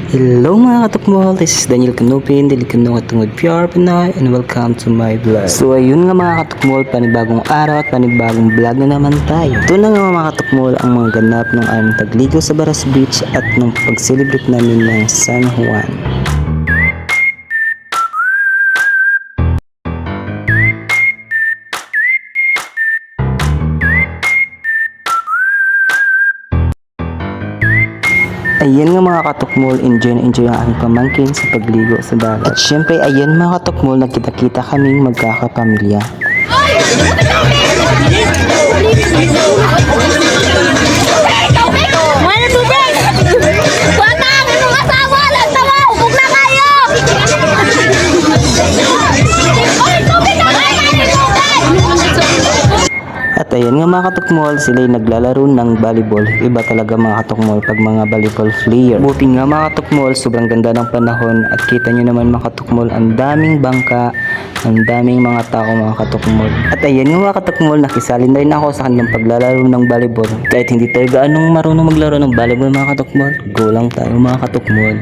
Hello mga katukmol, this is Daniel Canupin, Delikano Katungod PR Pinoy, and welcome to my vlog. So ayun nga mga katukmol, panibagong araw at panibagong vlog na naman tayo. Ito na nga mga katukmol ang mga ganap ng aming pagligo sa Baras Beach at nung pag-celebrate namin ng San Juan. Ayan nga mga katukmol, enjoy na enjoy ang aking pamangkin sa pagligo sa dagat. At syempre ayan mga katukmol, nagkita-kita kaming magkakapamilya. Mana tubig! Wala ang inyong asawa! Lantawa! Huwag na kayo! Oy, tubig na kayo! At ayan nga mga katukmol, sila'y naglalaro ng volleyball. Iba talaga mga katukmol pag mga volleyball player. Buti nga mga katukmol, sobrang ganda ng panahon. At kita nyo naman mga katukmol, ang daming bangka, ang daming mga tao mga katukmol. At ayan nga mga katukmol, nakisali na rin ako sa kanilang paglalaro ng volleyball. Kahit hindi tayo gaanong marunong maglaro ng volleyball mga katukmol, go lang tayo mga katukmol.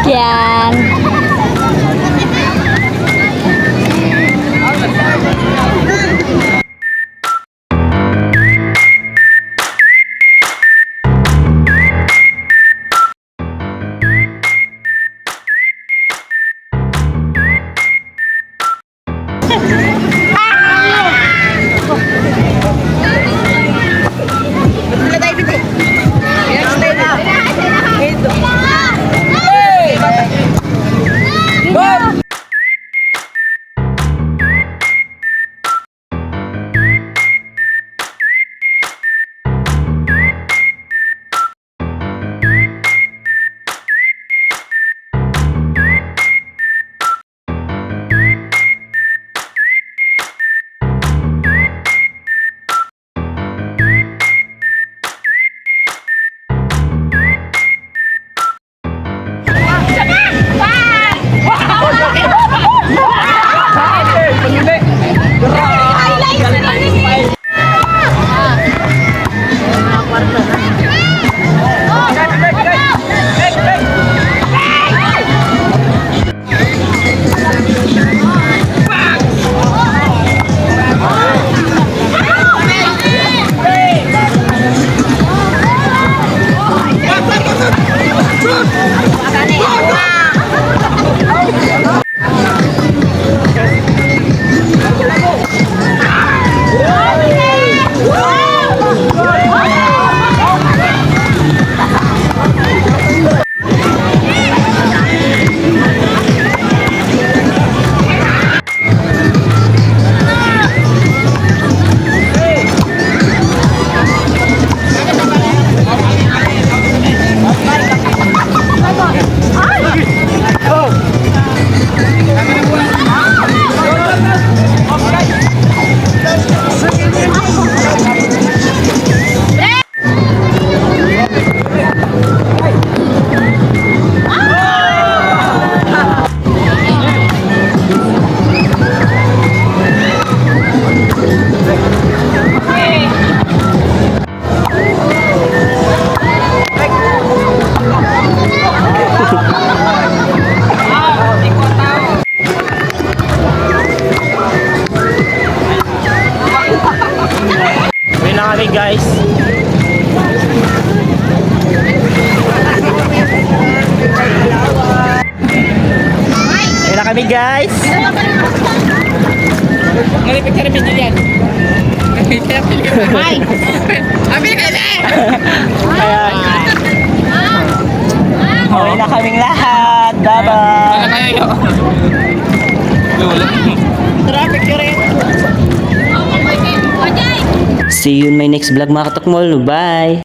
Yan. Guys, ayun na kami guys. Picture video yan. Hi! Abi ka na! Ayan. Uwi na kaming lahat. Bye-bye. Kayo. Tara, picture yan. See you in my next vlog mga katukmol. Bye!